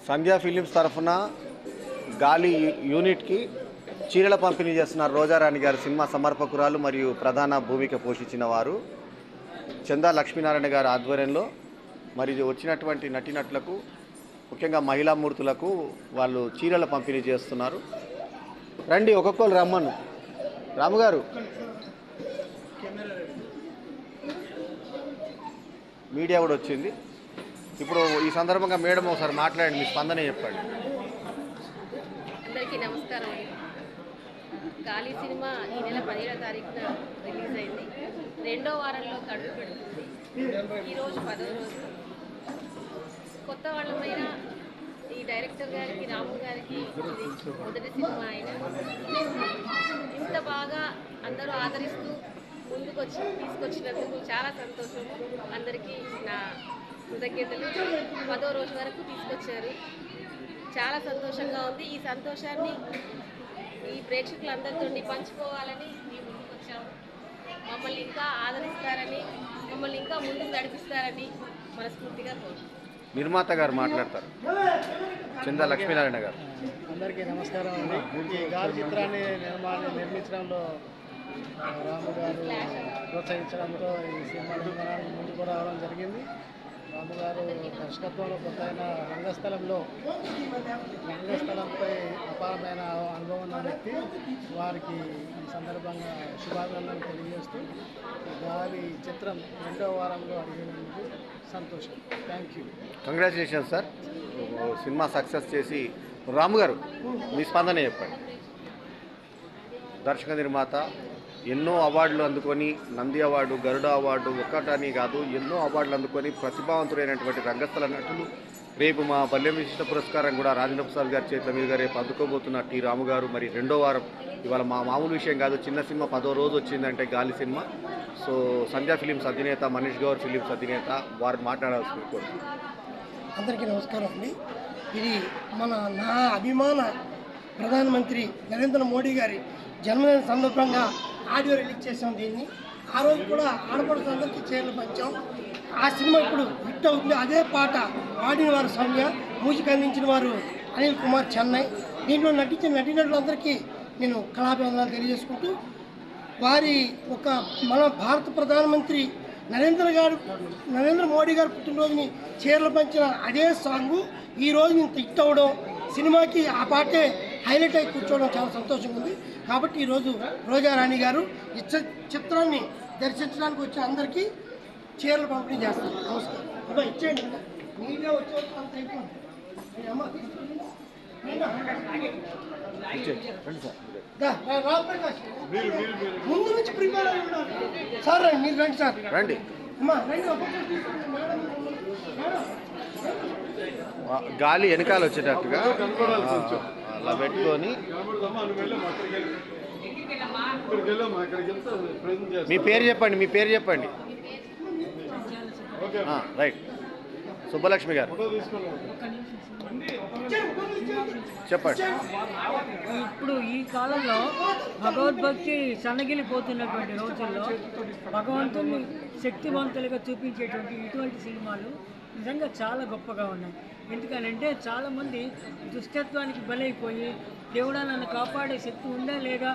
సంధ్యా films తరఫున గాలి యూనిట్కి చీరల పంపిణీ చేస్తున్నారు రోజారాణి గారి సినిమా సమర్పకురాలు మరియు ప్రధాన భూమిక పోషించిన వారు చందా లక్ష్మీనారాయణ గారి ఆధ్వర్యంలో. మరి వచ్చినటువంటి నటీనటులకు ముఖ్యంగా మహిళామూర్తులకు వాళ్ళు చీరల పంపిణీ చేస్తున్నారు. రండి, ఒక్కొక్కరు రమ్మను. రాముగారు, మీడియా కూడా వచ్చింది. ఇప్పుడు ఈ సందర్భంగా మేడం ఒకసారి మాట్లాడండి, మీ స్పందన చెప్పండి. అందరికీ నమస్కారం. గాలి సినిమా ఈ నెల 17వ తారీఖున రిలీజ్ అయింది. 2వ వారంలో అడుగు పెడుతుంది. ఈరోజు 10వ రోజు. కొత్త వాళ్ళమైనా ఈ డైరెక్టర్ గారికి, రాము గారికి ఇది మొదటి సినిమా అయినా ఇంత బాగా అందరూ ఆదరిస్తూ తీసుకొచ్చినందుకు చాలా సంతోషం. అందరికీ నా కృతజ్ఞతలు. 10వ రోజు వరకు తీసుకొచ్చారు. చాలా సంతోషంగా ఉంది. ఈ సంతోషాన్ని ఈ ప్రేక్షకులందరితో పంచుకోవాలని మేము ముందుకు వచ్చాము. మమ్మల్ని ఇంకా ఆదరిస్తారని, మమ్మల్ని ఇంకా ముందుకు నడిపిస్తారని మనస్ఫూర్తిగా కోరుతున్నాను. నిర్మాత గారు మాట్లాడతారు. చందా లక్ష్మీనారాయణ గారు. అందరికీ నమస్కారం అండి. ఈ గాలి చిత్రాన్ని నిర్మించడంలో రాము గారు ప్రోత్సహించడంతో ఈ సినిమా నిర్మాణానికి ముందుకు రావడం జరిగింది. రాము గారు దర్శకత్వంలో కొత్తైన రంగస్థలంపై అపారమైన అనుభవం ఉన్న వ్యక్తి. వారికి ఈ సందర్భంగా శుభాకాంక్షలు తెలియజేస్తూ గాలి చిత్రం 2వ వారంలో అడిగినందుకు సంతోషం. Thank you. Congratulations sir, cinema success చేసి. రాము గారు, మీ స్పందన చెప్పండి. దర్శక నిర్మాత ఎన్నో అవార్డులు అందుకొని, నంది అవార్డు, గరుడ అవార్డు ఒక్కటని కాదు, ఎన్నో అవార్డులు అందుకొని ప్రతిభావంతులైనటువంటి రంగస్థల నటులు. రేపు మా బల్యం విశిష్ట పురస్కారం కూడా రాజేంద్ర ప్రసాద్ గారి చేతుల మీదుగా రేపు అందుకోబోతున్న టి రాము గారు. మరి 2వ వారం ఇవాళ మా మామూలు విషయం కాదు, చిన్న సినిమా 10వ రోజు వచ్చిందంటే గాలి సినిమా. సో సంధ్యా ఫిలిమ్స్ అధినేత, మనీష్ గౌర్ ఫిలిమ్స్ అధినేత వారు మాట్లాడాల్సింది కోరుతున్నాను. అందరికీ నమస్కారం అండి. ఇది నా అభిమాన ప్రధానమంత్రి నరేంద్ర మోడీ గారి జన్మదిన సందర్భంగా ఆడియో రిలీజ్ చేసాం. దీన్ని ఆ రోజు కూడా ఆడపడుతులందరికీ చీరలు పంచాం. ఆ సినిమా ఇప్పుడు హిట్ అవుతుంది. అదే పాట పాడిన వారు సౌమ్య, మ్యూజిక్ అందించిన వారు అనిల్ కుమార్ చెన్నై. దీంట్లో నటించిన నటీనటులందరికీ నేను కళాభివందనాలు తెలియజేసుకుంటూ, వారి మన భారత ప్రధానమంత్రి నరేంద్ర మోడీ గారు పుట్టినరోజుని చీరలు పంచిన అదే సాంగు ఈరోజు ఇంత హిట్ అవ్వడం, సినిమాకి ఆ పాటే హైలైట్ అయి కూర్చోవడం చాలా సంతోషంగా ఉంది. కాబట్టి ఈరోజు రోజారాణి గారు ఈ చిత్రాన్ని దర్శించడానికి వచ్చిన అందరికీ చీరలు పంపిణీ చేస్తారు. నమస్కారం. అబ్బా ఇచ్చేయండి, మీడియా వచ్చే అంత అయిపోయింది. ముందు నుంచి ప్రిపేర్ అయి ఉన్నారు సార్. మీరు రండి సార్, రండి. అమ్మా రండి. గాలి వెనకాల వచ్చేటట్టుగా అలా పెట్టుకొని. మీ పేరు చెప్పండి, మీ పేరు చెప్పండి. రైట్. సుబ్బలక్ష్మి గారు చెప్పండి. ఇప్పుడు ఈ కాలంలో భగవద్భక్తి సన్నగిలిపోతున్నటువంటి రోజుల్లో భగవంతుని శక్తివంతులుగా చూపించేటువంటి ఇటువంటి సినిమాలు నిజంగా చాలా గొప్పగా ఉన్నాయి. ఎందుకనంటే చాలామంది దుష్టత్వానికి బలైపోయి దేవుడా నన్ను కాపాడే శక్తి ఉందా లేదా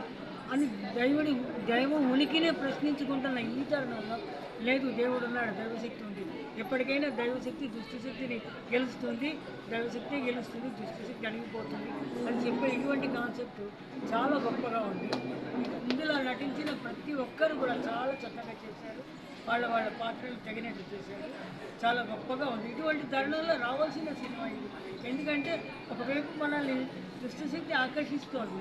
అని దైవం ఉనికినే ప్రశ్నించుకుంటున్న ఈ తరుణంలో లేదు, దేవుడు ఉన్నాడు, దైవశక్తి ఉంది, ఎప్పటికైనా దైవశక్తి దుష్టశక్తిని గెలుస్తుంది, దైవశక్తి గెలుస్తుంది, దుష్టశక్తి అణిగిపోతుంది అని చెప్పే ఇటువంటి కాన్సెప్ట్ చాలా గొప్పగా ఉంది. ఇందులో నటించిన ప్రతి ఒక్కరు కూడా చాలా చక్కగా చేశారు. వాళ్ళ పాత్రలు తగినట్టు చేశారు. చాలా గొప్పగా ఉంది. ఇటువంటి తరుణంలో రావాల్సిన సినిమా ఇది. ఎందుకంటే ఒకవైపు మనల్ని దుష్టశక్తి ఆకర్షిస్తోంది.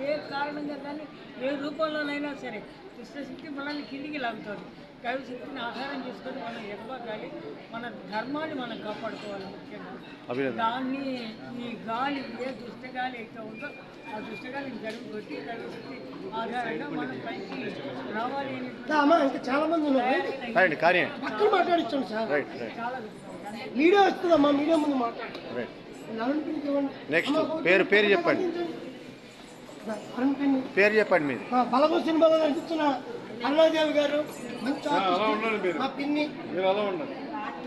ఏ కారణంగా కానీ, ఏ రూపంలోనైనా సరే దుష్టశక్తి మనల్ని కిందికి లాగుతుంది. దైవశక్తిని ఆధారం చేసుకొని మనం ఎదగాలి, మన ధర్మాన్ని మనం కాపాడుకోవాలి. ముఖ్యంగా దాన్ని ఈ గాలి ఏ దుష్టగాలి అయితే ఉందో ఆ దుష్టగాలిని గడువు కొట్టి దైవశక్తి ఆధారంగా మనం పైకి రావాలి. ఇంకా చాలా మంది ఉన్నారు, పక్కన మాట్లాడించండి సార్. చాలా మీడియా వస్తుందమ్మా, మీడియా ముందు మాట్లాడండి. నెక్స్ట్ పేరు చెప్పండి. పేరు చెప్పండి మీది. బలగం సినిమాలో నటించిన అరుణాదేవి గారు, మంచి మా పిన్ని.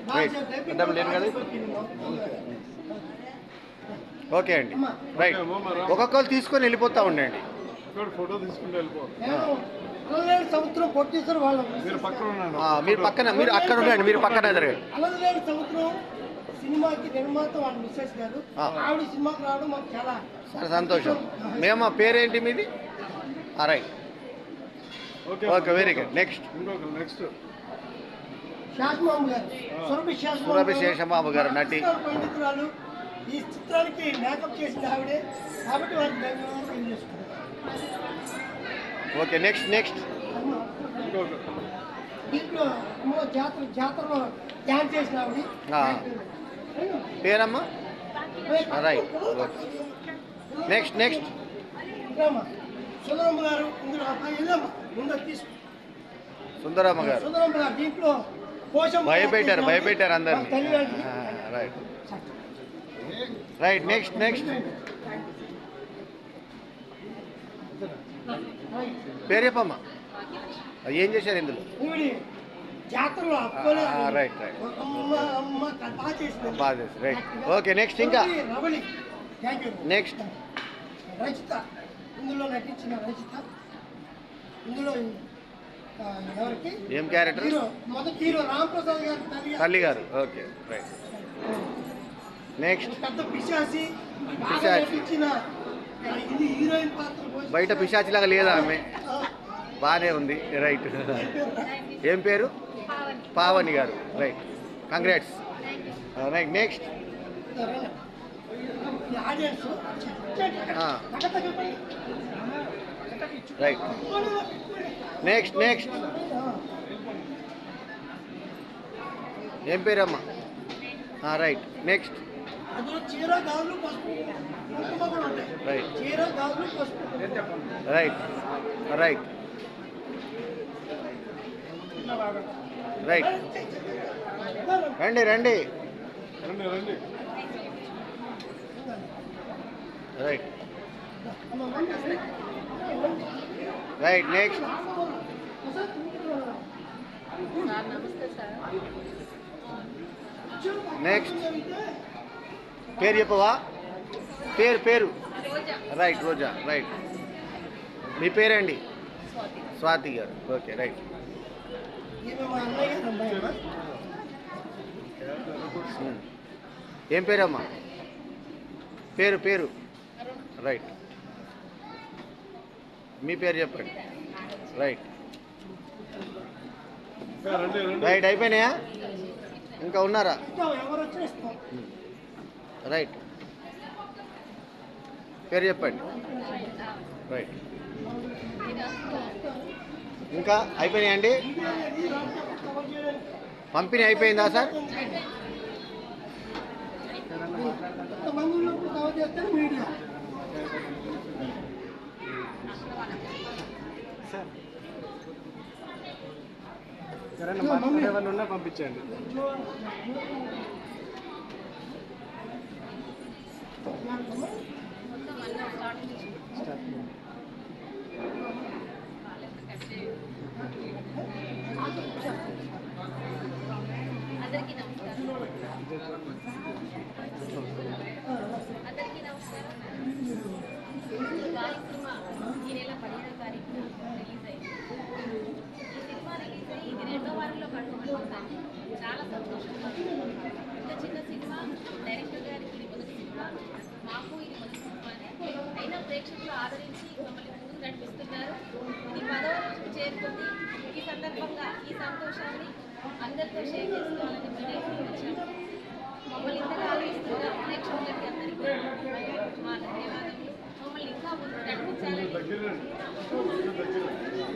రైట్ అడ్డం లేను కదా ఓకే అండి రైట్ ఒక్కొక్కరు తీసుకొని వెళ్ళిపోతూ ఉండండి ఫోటో తీసుకుంటే వెళ్ళిపోవాలి. అలలేని సముద్రం కొట్టేశారు వాళ్ళు. మీరు పక్కన ఉండండి. మీరు పక్కన మీరు అక్కడ ఉండండి మీరు పక్కన ఎదురుగా అలలేని సముద్రం సినిమాకి నిర్మాత వాళ్ళు మిస్సెస్ గారు ఆవిడ సినిమాకి రావడం మాకు చాలా చాలా సంతోషం మేము పేరేంటి మీది right okay very good next ఇంకొక నెక్స్ట్ శాసమామ గారు సురభి శేషమామ గారు నటి పండితురాలు. ఈ చిత్రానికి మేకప్ చేసింది ఆవిడే కాబట్టి వాళ్ళకి ధన్యవాదాలు తెలియజేసుకున్నాం. ఓకే నెక్స్ట్ ఇంకొక దీంట్లో అమ్మో జాతరలో డ్యాన్స్ చేసిన ఆవిడ పేరమ్మా రైట్ ఓకే నెక్స్ట్ సుందరమ్మ గారు ఇందులో వెళ్ళమ్మా ముందు తీసుకు సుందరమ్మ గారు సుందరమ్మ గారు దీంట్లో పోషమ్మ భయపెట్టారు అందరినీ తల్లిదండ్రులు రైట్ నెక్స్ట్ పేరు చెప్పమ్మా ఏం చేశారు ఇందులో ఈవిడి జాతరలో అప్పుకోలే రైట్ అమ్మ బాగా చేసింది. బాగా చేశారు రైట్ ఓకే నెక్స్ట్ ఇంకా Ravali thank you. Next Rachitha ఇందులో నటించిన రచిత ఇందులో ఎవరికి ఏం క్యారెక్టర్ హీరో మొదటి హీరో రామప్రసాద్ గారి తల్లి గారు ఓకే రైట్ నెక్స్ట్ పెద్ద పిశాసి బాగా పిశాచి. నటించిన ఇది హీరోయిన్ పాత్ర పోషించిన- బయట పిశాచిలాగా లేదా ఆమె బాగానే ఉంది రైట్ ఏం పేరు పావని గారు రైట్ కంగ్రాట్స్ రైట్ నెక్స్ట్ ఈ ఆడియన్స్ రైట్ నెక్స్ట్ ఏం పేరమ్మా రైట్ నెక్స్ట్ అందులో చీర గాజులు పసుపు కుంకుమ కూడా ఉంటాయి. రైట్ చీర గాజులు పసుపు రైట్ రైట్ రైట్ రండి రండి రైట్ రైట్ నెక్స్ట్ సార్ నమస్తే సార్. నెక్స్ట్ పేరు చెప్పవా పేరు రోజా రైట్ రోజా రైట్ మీ పేరండి స్వాతి. స్వాతి గారు ఓకే రైట్ ఈమె మా అన్నయ్య గారు అమ్మాయి. ఏం పేరమ్మా పేరు రైట్ మీ పేరు చెప్పండి రైట్ రైట్ అయిపోయినాయా ఇంకా ఉన్నారా ఇస్తాం, ఎవరు వచ్చినా ఇస్తాం. రైట్ పేరు చెప్పండి రైట్ ఇంకా అయిపోయినాయండి పంపిణీ అయిపోయిందా సార్ కొంతమంది ఉన్నప్పుడు కవర్ చేస్తారు మీడియా. ఎవరైనా పంపించండి. అందరికీ నమస్కారం. గాలి సినిమా ఈ నెల 15వ తారీఖున రిలీజ్ అయింది. ఈ సినిమా రిలీజ్ అయ్యి ఇది 2వ వారంలో పడుతుంటాను. చాలా సంతోషంగా ఉంది. ఇంత చిన్న సినిమా డైరెక్టర్ గారికి ఇది మొదటి సినిమా, మాకు ఇది మొదటి సినిమానే. అయినా ప్రేక్షకులు ఆదరించి మమ్మల్ని ముందుకు నడిపిస్తున్నారు. ఇది 10వ రోజుకు చేరుకుంది. ఈ సందర్భంగా ఈ సంతోషాన్ని అందరితో షేర్ చేసుకోవాలని వినేసి వచ్చాము. మమ్మల్ని ఇంతగా ఆదరిస్తున్న ప్రేక్షకులకి అందరికీ మా ధన్యవాదాలు. మమ్మల్ని ఇంకా ముందుకు నడిపించాలని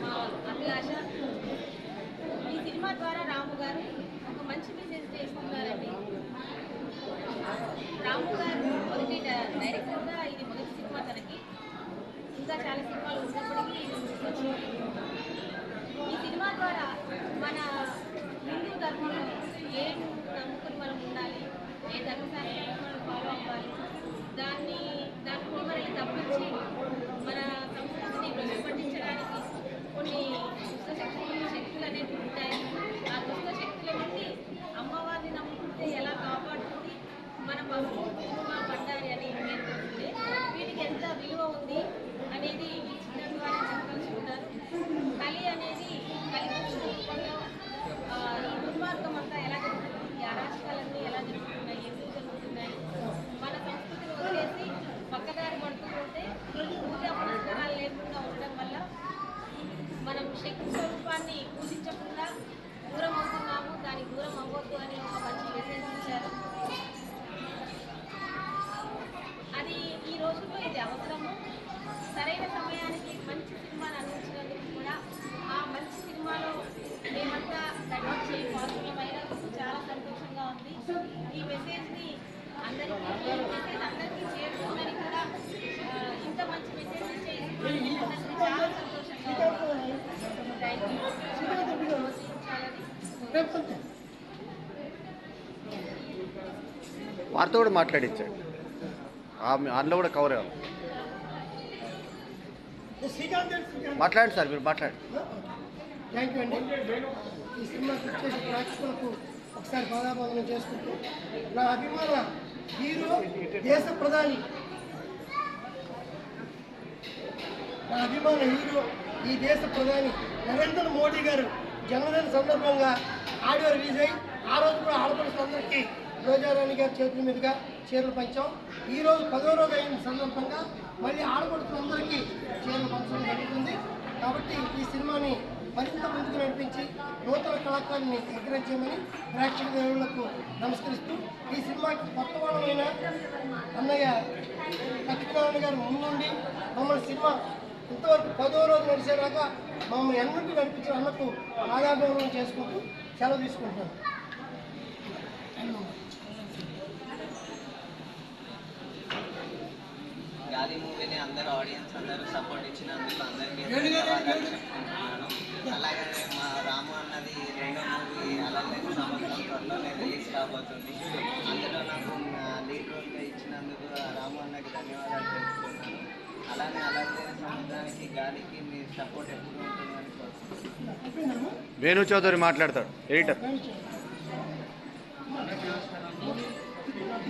మా అభిలాష. ఈ సినిమా ద్వారా రాము గారు ఒక మంచి మెసేజ్ చేస్తున్నారండి. రాము గారు మొదటి డైరెక్టర్గా ఇది మొదటి సినిమా తనకి. ఇంకా చాలా సినిమాలు ఉన్నప్పటికీ ఇది వచ్చింది. ఈ సినిమా ద్వారా మన హిందూ ధర్మంలో ఏ నమ్ముకుని మనం ఉండాలి, ఏ ధర్మశాస్త్రాన్ని మనం ఫాలో అవ్వాలి, దాన్ని మనల్ని తప్పించి మన సంస్కృతిని ప్రతిపట్టించడానికి కొన్ని దుష్ట శక్తులు అనేవి ఉంటాయి. ఆ దుష్ట శక్తుల నుండి అమ్మవారిని రేపు అంతే. వారితో కూడా మాట్లాడించండి, అందులో కూడా కవర్ అవ్వాలి. శ్రీకాంత్ గారు, శ్రీకాంత్. మాట్లాడండి సార్, మీరు మాట్లాడండి. థ్యాంక్ యూ అండి. ఈ సినిమాకి వచ్చేసి ప్రేక్షకులకు ఒకసారి పాదాబంధనం చేసుకుంటూ నా అభిమాన హీరో దేశ ప్రధాని, నా అభిమాన హీరో ఈ దేశ ప్రధాని నరేంద్ర మోడీ గారు జన్మదిన సందర్భంగా ఆడియో రిలీజ్ అయ్యి ఆ రోజు కూడా ఆడపడుచులందరికీ రోజారాణి గారి చేతుల మీదుగా చీరలు పంచాం. ఈరోజు 10వ రోజు అయిన సందర్భంగా మళ్ళీ ఆడపడుచులందరికీ చీరలు పంచడం జరుగుతుంది. కాబట్టి ఈ సినిమాని మరింత ముందుకు నడిపించి నూతన కళాకారుని ఎంకరేజ్ చేయమని ప్రేక్షక దేవుళ్లకు నమస్కరిస్తూ, ఈ సినిమాకి కొత్త వాళ్ళమైన అన్నయ్య సత్యనారాయణ గారు ముందుండి మమ్మల్ని సినిమా ఇంతవరకు 10వ రోజు నడిచేదాకా మమ్మల్ని ఎన్నింటి నడిపించిన అన్నకు ఆదాభావం చేసుకుంటూ సెలవు తీసుకుంటున్నాను. గాలి మూవీని అందరూ ఆడియన్స్ అందరూ సపోర్ట్ ఇచ్చినందుకు అందరికీ ధన్యవాదాలు చెప్పుకుంటున్నాను. అలాగే మా రాము అన్నది రెండో మూవీ అలాగే సంవత్సరం త్వరలోనే రిలీజ్ కాబోతుంది. అందులో నాకు లీడ్ రోల్గా ఇచ్చినందుకు రాము అన్నకి ధన్యవాదాలు తెలుపుతున్నాను. అలాగే సముద్రానికి గాలికి మీ సపోర్ట్ ఎప్పుడు ఉంటుందని కోరుకుంటున్నాను. వేణు చౌదరి మాట్లాడతాడు, ఎడిటర్.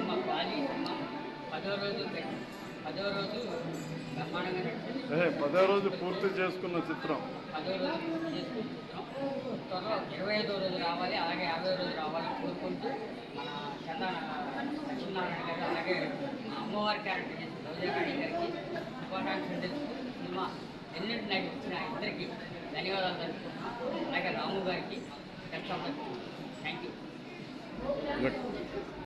మా గాలి సినిమా 10వ రోజు బ్రహ్మాండంగా నడిచింది. 10వ రోజు పూర్తి చేసుకున్న చిత్రం 10వ రోజు పూర్తి చేసుకుంటున్నాం. త్వరలో 25వ రోజు రావాలి, అలాగే 50వ రోజు రావాలని కోరుకుంటూ మన సత్యనారాయణ గారు అలాగే అమ్మవారి క్యారెక్టర్ చేసిన రోజారాణి గారికి శుభాకాంక్షలు తెలుపుతూ సినిమా ఎన్నింటి నాకు ఇచ్చిన ఇద్దరికి ధన్యవాదాలు తెలుపుకుంటున్నాం. అలాగే రాము గారికి థ్యాంక్ యూ. గుడ్.